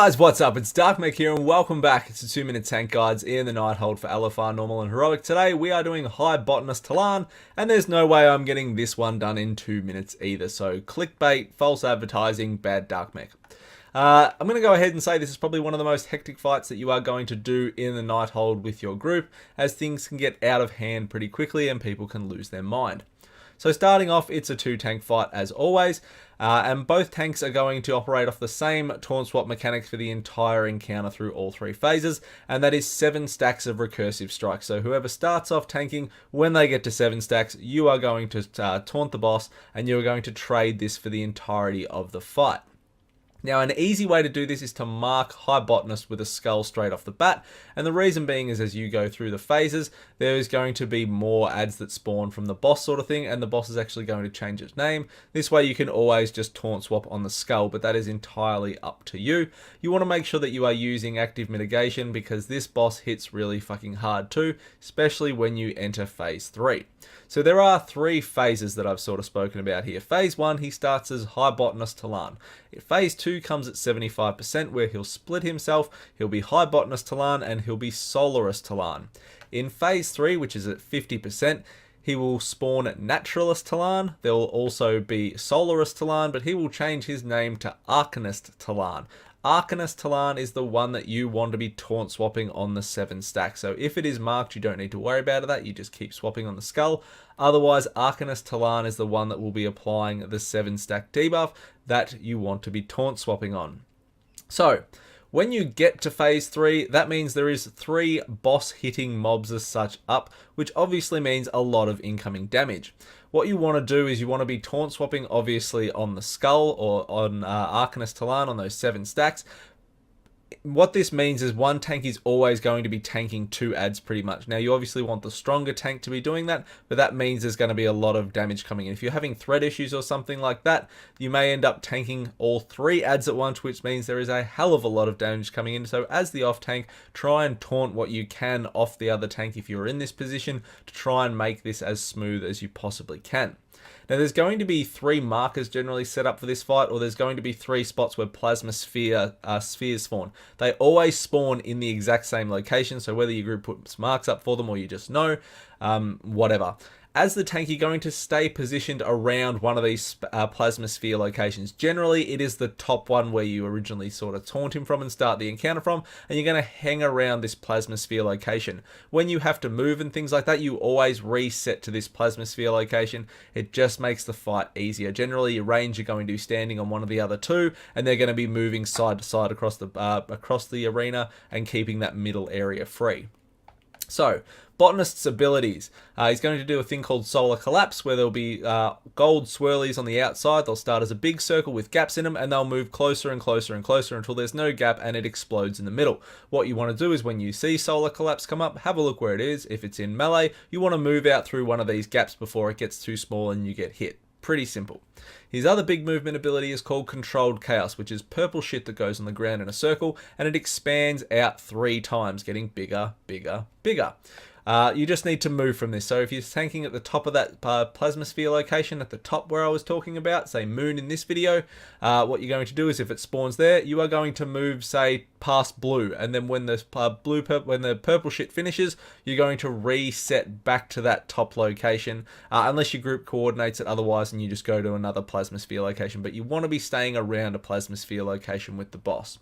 Guys, what's up? It's Darkmech here and welcome back to 2 Minute Tank Guides in the Nighthold for LFR Normal and Heroic. Today we are doing High Botanist Tel'arn, and there's no way I'm getting this one done in 2 minutes either. So clickbait, false advertising, bad Darkmech. I'm going to go ahead and say this is probably one of the most hectic fights that you are going to do in the Nighthold with your group, as things can get out of hand pretty quickly and people can lose their mind. So starting off, it's a 2-tank fight as always, and both tanks are going to operate off the same taunt swap mechanics for the entire encounter through all 3 phases, and that is 7 stacks of recursive strikes. So whoever starts off tanking, when they get to 7 stacks, you are going to taunt the boss, and you are going to trade this for the entirety of the fight. Now, an easy way to do this is to mark High Botanist with a skull straight off the bat, and the reason being is as you go through the phases, there is going to be more adds that spawn from the boss sort of thing, and the boss is actually going to change its name. This way you can always just taunt swap on the skull, but that is entirely up to you. You want to make sure that you are using active mitigation because this boss hits really fucking hard too, especially when you enter phase 3. So there are 3 phases that I've sort of spoken about here. Phase 1, he starts as High Botanist Tel'arn. Phase 2 comes at 75%, where he'll split himself, he'll be High Botanist Tel'arn, and he'll be Solarist Tel'arn. In Phase 3, which is at 50%, he will spawn Naturalist Tel'arn. There will also be Solarist Tel'arn, but he will change his name to Arcanist Tel'arn. Arcanist Tel'arn is the one that you want to be taunt swapping on the 7 stack. So if it is marked, you don't need to worry about that. You just keep swapping on the skull. Otherwise, Arcanist Tel'arn is the one that will be applying the 7 stack debuff that you want to be taunt swapping on. So when you get to phase 3, that means there is 3 boss hitting mobs as such up, which obviously means a lot of incoming damage. What you want to do is you want to be taunt swapping obviously on the skull or on Arcanist Tel'arn on those 7 stacks. What this means is one tank is always going to be tanking 2 adds pretty much. Now you obviously want the stronger tank to be doing that, but that means there's going to be a lot of damage coming in. If you're having thread issues or something like that, you may end up tanking all 3 adds at once, which means there is a hell of a lot of damage coming in. So as the off tank, try and taunt what you can off the other tank if you're in this position to try and make this as smooth as you possibly can. Now there's going to be 3 markers generally set up for this fight, or there's going to be 3 spots where plasma spheres spawn. They always spawn in the exact same location, so whether your group puts marks up for them or you just know, whatever. As the tank, you're going to stay positioned around one of these plasma sphere locations. Generally, it is the top one where you originally sort of taunt him from and start the encounter from, and you're going to hang around this plasma sphere location. When you have to move and things like that, you always reset to this plasma sphere location. It just makes the fight easier. Generally, your range are going to be standing on one of the other 2, and they're going to be moving side to side across the arena and keeping that middle area free. So, Botanist's abilities. He's going to do a thing called Solar Collapse, where there'll be gold swirlies on the outside. They'll start as a big circle with gaps in them, and they'll move closer and closer and closer until there's no gap and it explodes in the middle. What you want to do is when you see Solar Collapse come up, have a look where it is. If it's in melee, you want to move out through one of these gaps before it gets too small and you get hit. Pretty simple. His other big movement ability is called Controlled Chaos, which is purple shit that goes on the ground in a circle, and it expands out 3 times, getting bigger, bigger, bigger. You just need to move from this. So if you're tanking at the top of that plasma sphere location, at the top where I was talking about, say moon in this video, what you're going to do is if it spawns there, you are going to move, say, past blue, and then when the when the purple shit finishes, you're going to reset back to that top location, unless your group coordinates it otherwise, and you just go to another plasma sphere location. But you want to be staying around a plasma sphere location with the boss.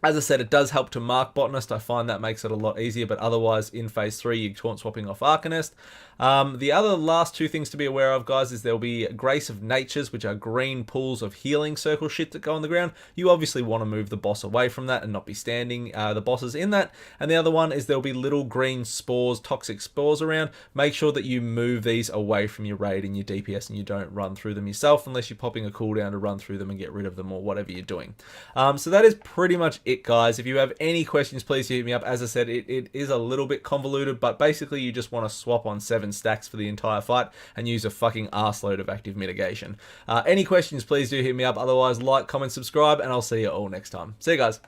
As I said, it does help to mark Botanist. I find that makes it a lot easier, but otherwise in phase 3 you're taunt swapping off Arcanist. The other last 2 things to be aware of, guys, is there'll be Grace of Natures, which are green pools of healing circle shit that go on the ground. You obviously want to move the boss away from that and not be standing the bosses in that. And the other one is there'll be little green spores, toxic spores around. Make sure that you move these away from your raid and your DPS and you don't run through them yourself unless you're popping a cooldown to run through them and get rid of them or whatever you're doing. So that is pretty much it, guys. If you have any questions, please hit me up. As I said, it is a little bit convoluted, but basically you just want to swap on 7 stacks for the entire fight and use a fucking arseload of active mitigation. Any questions, please do hit me up. Otherwise, like, comment, subscribe, and I'll see you all next time. See you guys.